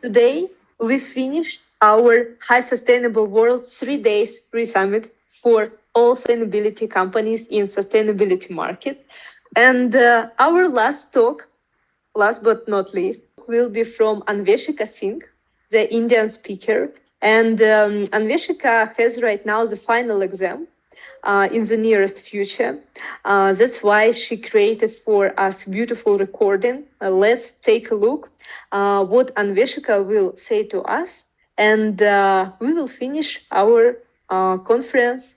Today, we finished our High Sustainable World 3 days pre-summit for all sustainability companies in sustainability market. And our last talk, last but not least, will be from Anveshika Singh, the Indian speaker. And Anveshika has right now the final exam in the nearest future. That's why she created for us beautiful recording. Let's take a look what Anveshika will say to us, and we will finish our conference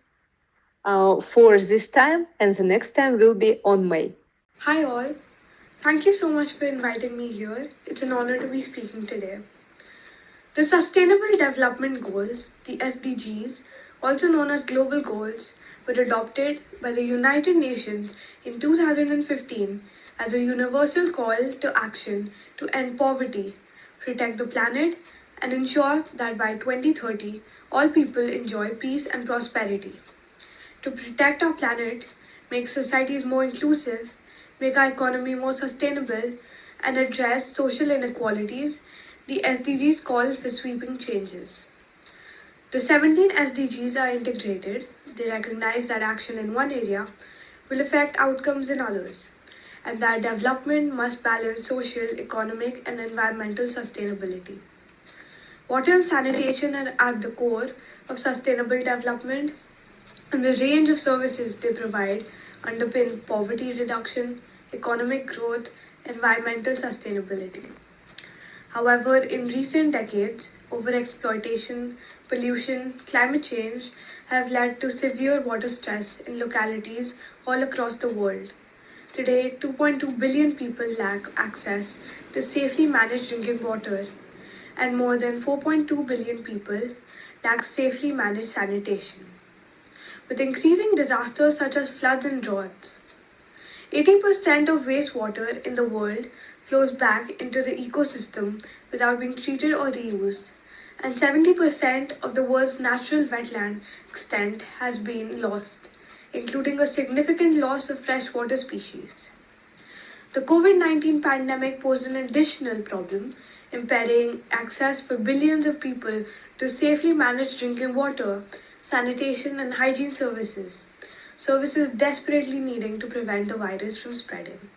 for this time, and the next time will be on May. Hi all, thank you so much for inviting me here. It's an honor to be speaking today. The Sustainable Development Goals, the SDGs, also known as Global Goals, were adopted by the United Nations in 2015 as a universal call to action to end poverty, protect the planet, and ensure that by 2030 all people enjoy peace and prosperity. To protect our planet, make societies more inclusive, make our economy more sustainable, and address social inequalities, the SDGs call for sweeping changes. The 17 SDGs are integrated. They recognize that action in one area will affect outcomes in others, and that development must balance social, economic, and environmental sustainability. Water and sanitation are at the core of sustainable development, and the range of services they provide underpin poverty reduction, economic growth, environmental sustainability. However, in recent decades, overexploitation, pollution, climate change have led to severe water stress in localities all across the world. Today, 2.2 billion people lack access to safely managed drinking water, and more than 4.2 billion people lack safely managed sanitation. With increasing disasters such as floods and droughts, 80% of wastewater in the world flows back into the ecosystem without being treated or reused, and 70% of the world's natural wetland extent has been lost, including a significant loss of freshwater species. The COVID 19 pandemic posed an additional problem, impairing access for billions of people to safely manage drinking water, sanitation, and hygiene services desperately needing to prevent the virus from spreading.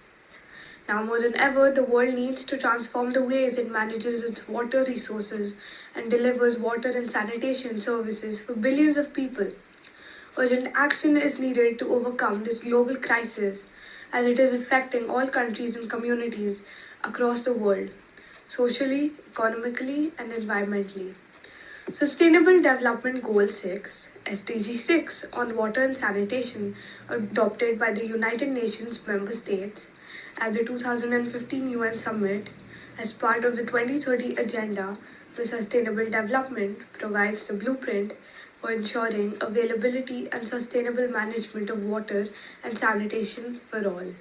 Now more than ever, the world needs to transform the ways it manages its water resources and delivers water and sanitation services for billions of people. Urgent action is needed to overcome this global crisis as it is affecting all countries and communities across the world, socially, economically, and environmentally. Sustainable Development Goal 6, SDG 6, on water and sanitation, adopted by the United Nations member states at the 2015 UN Summit as part of the 2030 Agenda for Sustainable Development, provides the blueprint for ensuring availability and sustainable management of water and sanitation for all.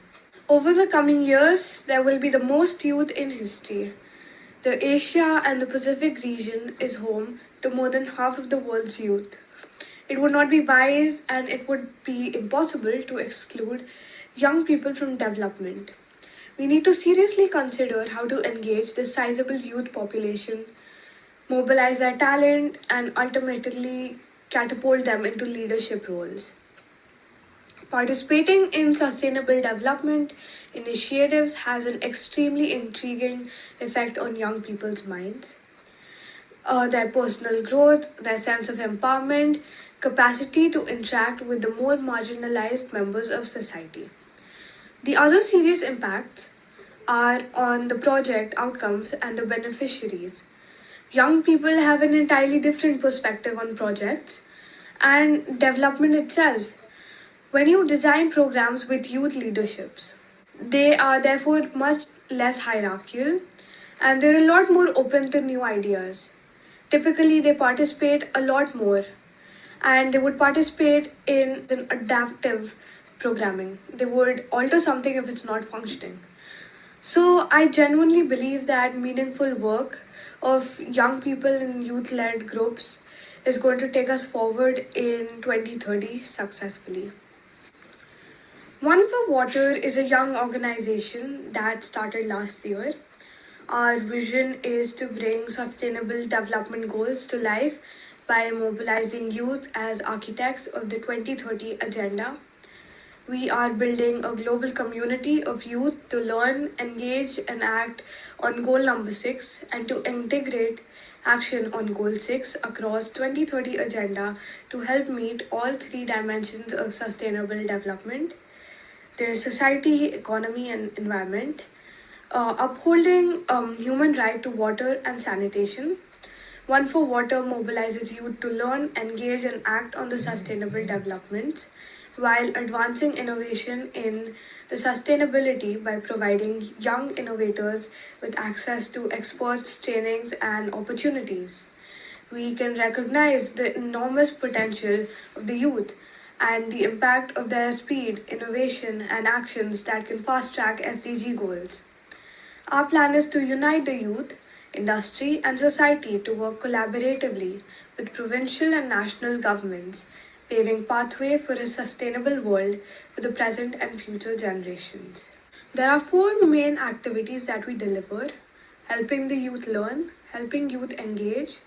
Over the coming years, there will be the most youth in history. The Asia and the Pacific region is home to more than half of the world's youth. It would not be wise and it would be impossible to exclude young people from development. We need to seriously consider how to engage this sizable youth population, mobilize their talent, and ultimately catapult them into leadership roles. Participating in sustainable development initiatives has an extremely intriguing effect on young people's minds. Their personal growth, their sense of empowerment, capacity to interact with the more marginalized members of society. The other serious impacts are on the project outcomes and the beneficiaries. Young people have an entirely different perspective on projects and development itself. When you design programs with youth leaderships, they are therefore much less hierarchical and they're a lot more open to new ideas. Typically, they participate a lot more and they would participate in an adaptive programming. They would alter something if it's not functioning. So, I genuinely believe that meaningful work of young people in youth led groups is going to take us forward in 2030 successfully. One for Water is a young organization that started last year. Our vision is to bring sustainable development goals to life by mobilizing youth as architects of the 2030 agenda. We are building a global community of youth to learn, engage, and act on goal number 6 and to integrate action on goal 6 across 2030 agenda to help meet all three dimensions of sustainable development. There is society, economy, and environment. Upholding human right to water and sanitation. One for Water mobilizes youth to learn, engage, and act on the sustainable developments while advancing innovation in the sustainability by providing young innovators with access to experts, trainings, and opportunities. We can recognize the enormous potential of the youth and the impact of their speed, innovation, and actions that can fast track SDG goals. Our plan is to unite the youth, industry, and society to work collaboratively with provincial and national governments, paving pathway for a sustainable world for the present and future generations. There are four main activities that we deliver: helping the youth learn, helping youth engage,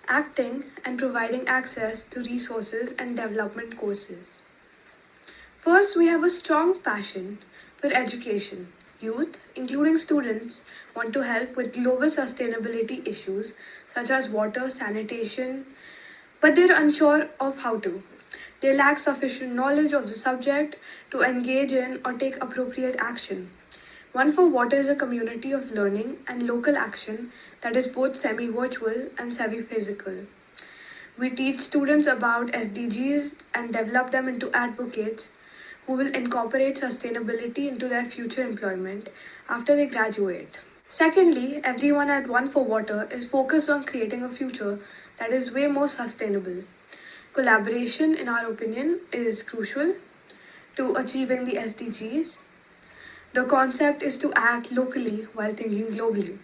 acting, and providing access to resources and development courses. First, we have a strong passion for education. Youth, including students, want to help with global sustainability issues such as water, sanitation, but they're unsure of how to. They lack sufficient knowledge of the subject to engage in or take appropriate action. One for Water is a community of learning and local action that is both semi virtual and semi physical. We teach students about SDGs and develop them into advocates who will incorporate sustainability into their future employment after they graduate. Secondly, everyone at One for Water is focused on creating a future that is way more sustainable. Collaboration, in our opinion, is crucial to achieving the SDGs. The concept is to act locally while thinking globally.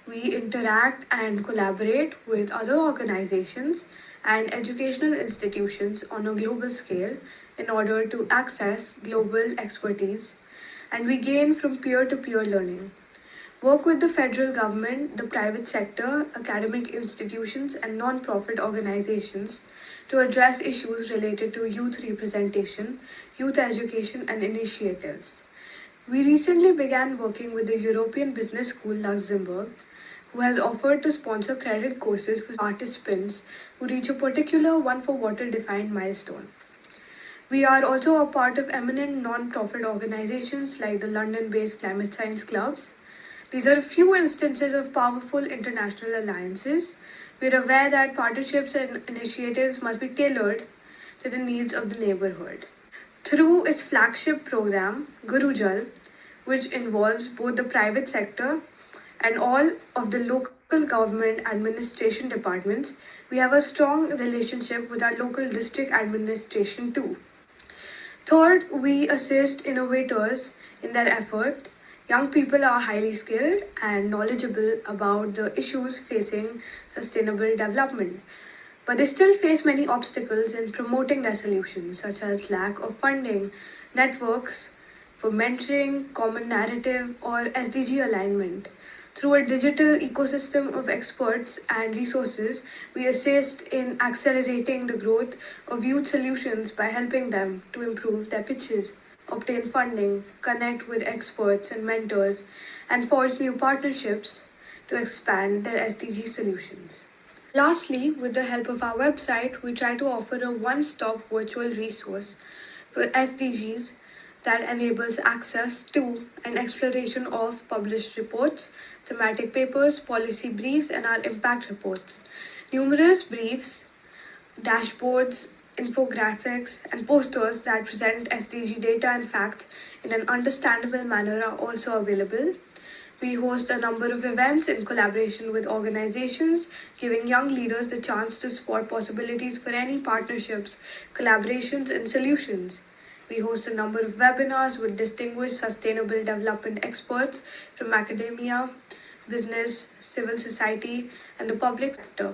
We interact and collaborate with other organizations and educational institutions on a global scale in order to access global expertise, and we gain from peer to peer learning. Work with the federal government, the private sector, academic institutions, and non profit organizations to address issues related to youth representation, youth education, and initiatives. We recently began working with the European Business School Luxembourg, who has offered to sponsor credit courses for participants who reach a particular One for Water defined milestone. We are also a part of eminent non-profit organizations like the London-based Climate Science Clubs. These are a few instances of powerful international alliances. We are aware that partnerships and initiatives must be tailored to the needs of the neighborhood. Through its flagship program, Guru Jal, which involves both the private sector and all of the local government administration departments, we have a strong relationship with our local district administration too. Third, we assist innovators in their effort. Young people are highly skilled and knowledgeable about the issues facing sustainable development, but they still face many obstacles in promoting their solutions, such as lack of funding, networks for mentoring, common narrative, or SDG alignment. Through a digital ecosystem of experts and resources, we assist in accelerating the growth of youth solutions by helping them to improve their pitches, obtain funding, connect with experts and mentors, and forge new partnerships to expand their SDG solutions. Lastly, with the help of our website, we try to offer a one stop virtual resource for SDGs that enables access to and exploration of published reports, thematic papers, policy briefs, and our impact reports. Numerous briefs, dashboards, infographics, and posters that present SDG data and facts in an understandable manner are also available. We host a number of events in collaboration with organizations, giving young leaders the chance to spot possibilities for any partnerships, collaborations, and solutions. We host a number of webinars with distinguished sustainable development experts from academia, business, civil society, and the public sector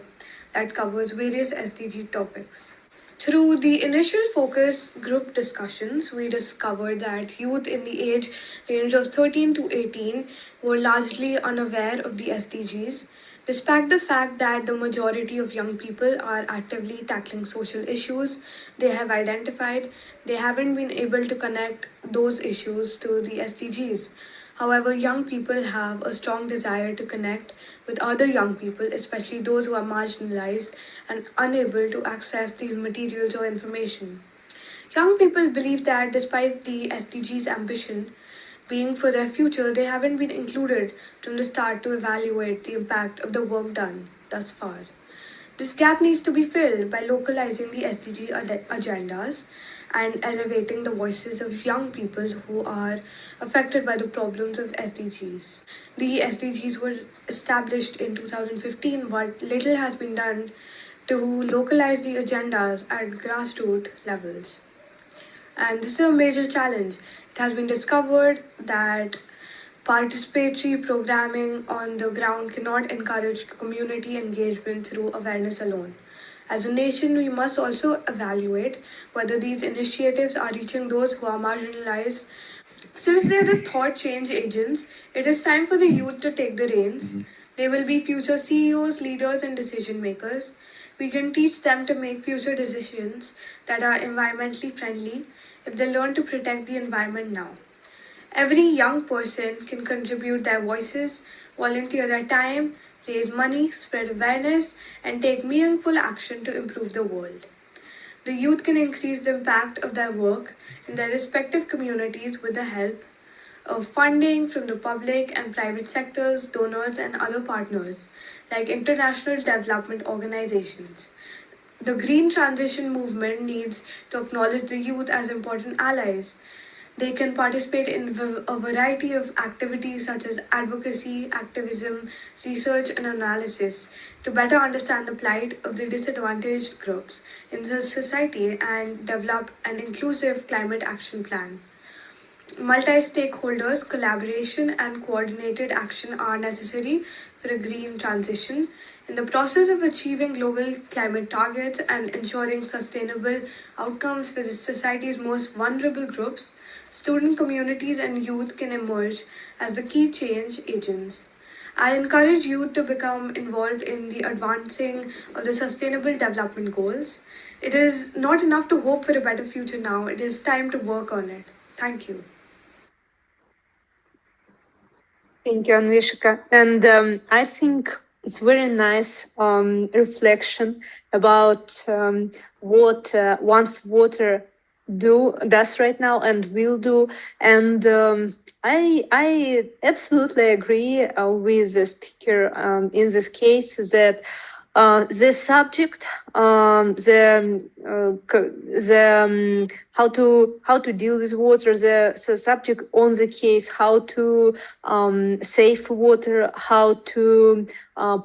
that covers various SDG topics. Through the initial focus group discussions, we discovered that youth in the age range of 13 to 18 were largely unaware of the SDGs, despite the fact that the majority of young people are actively tackling social issues they have identified. They haven't been able to connect those issues to the SDGs. However, young people have a strong desire to connect with other young people, especially those who are marginalized and unable to access these materials or information. Young people believe that despite the SDGs' ambition being for their future, they haven't been included from the start to evaluate the impact of the work done thus far. This gap needs to be filled by localizing the SDG agendas and elevating the voices of young people who are affected by the problems of SDGs. The SDGs were established in 2015, but little has been done to localize the agendas at grassroots levels. And this is a major challenge. It has been discovered that participatory programming on the ground cannot encourage community engagement through awareness alone. As a nation, we must also evaluate whether these initiatives are reaching those who are marginalized. Since they are the thought change agents, it is time for the youth to take the reins. They will be future CEOs, leaders, and decision makers. We can teach them to make future decisions that are environmentally friendly if they learn to protect the environment now. Every young person can contribute their voices, volunteer their time, raise money, spread awareness, and take meaningful action to improve the world. The youth can increase the impact of their work in their respective communities with the help of funding from the public and private sectors, donors, and other partners like international development organizations. The green transition movement needs to acknowledge the youth as important allies. They can participate in a variety of activities such as advocacy, activism, research, and analysis to better understand the plight of the disadvantaged groups in the society and develop an inclusive climate action plan. Multi stakeholders, collaboration, and coordinated action are necessary for a green transition. In the process of achieving global climate targets and ensuring sustainable outcomes for the society's most vulnerable groups, student communities and youth can emerge as the key change agents. I encourage youth to become involved in the advancing of the Sustainable Development Goals. It is not enough to hope for a better future now, it is time to work on it. Thank you. Thank you, Anveshika. And I think it's very nice reflection about what One for Water does right now and will do. And I absolutely agree with the speaker in this case that the subject, how to deal with water, the subject on the case, how to save water, how to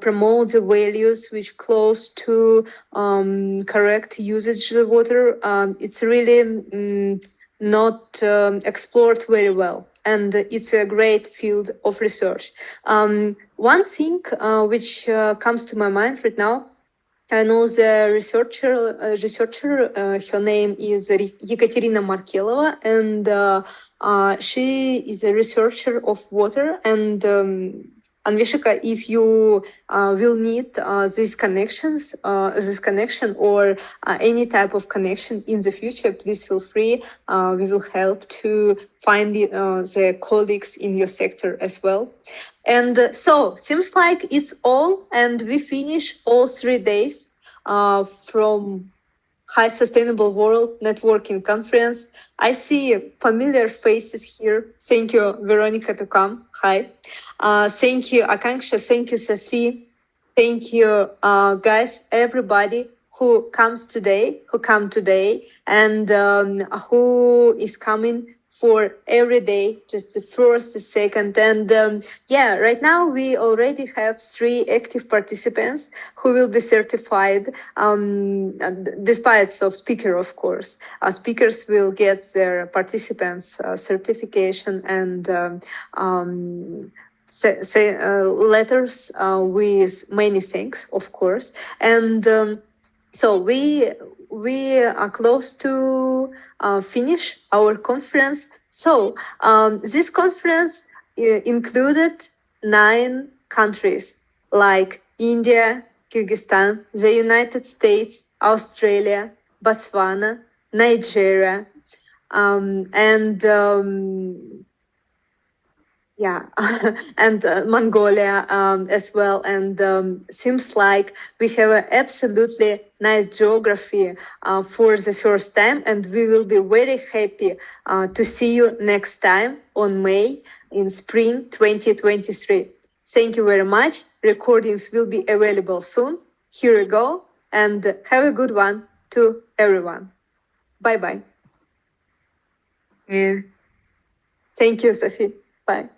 promote the values which close to correct usage of water. It's really not explored very well, and it's a great field of research. One thing which comes to my mind right now, I know the researcher. Her name is Ekaterina Markelova, and she is a researcher of water. And Anveshika, if you will need this connection or any type of connection in the future, please feel free. We will help to find the colleagues in your sector as well. And so seems like it's all, and we finish all 3 days from High Sustainable World Networking Conference. I see familiar faces here. Thank you, Veronica, to come. Hi. Thank you, Akanksha. Thank you, Sophie. Thank you, guys, everybody who come today, and who is coming for every day, just the first, the second. And yeah, right now we already have 3 active participants who will be certified, despite of speaker, of course. Speakers will get their participants certification and letters with many thanks, of course. And so we we are close to finish our conference. So this conference included 9 countries like India, Kyrgyzstan, the United States, Australia, Botswana, Nigeria, and yeah, and Mongolia as well. And seems like we have an absolutely nice geography for the first time, and we will be very happy to see you next time on May in spring 2023. Thank you very much. Recordings will be available soon. Here we go, and have a good one to everyone. Bye bye. Yeah. Thank you, Sophie. Bye.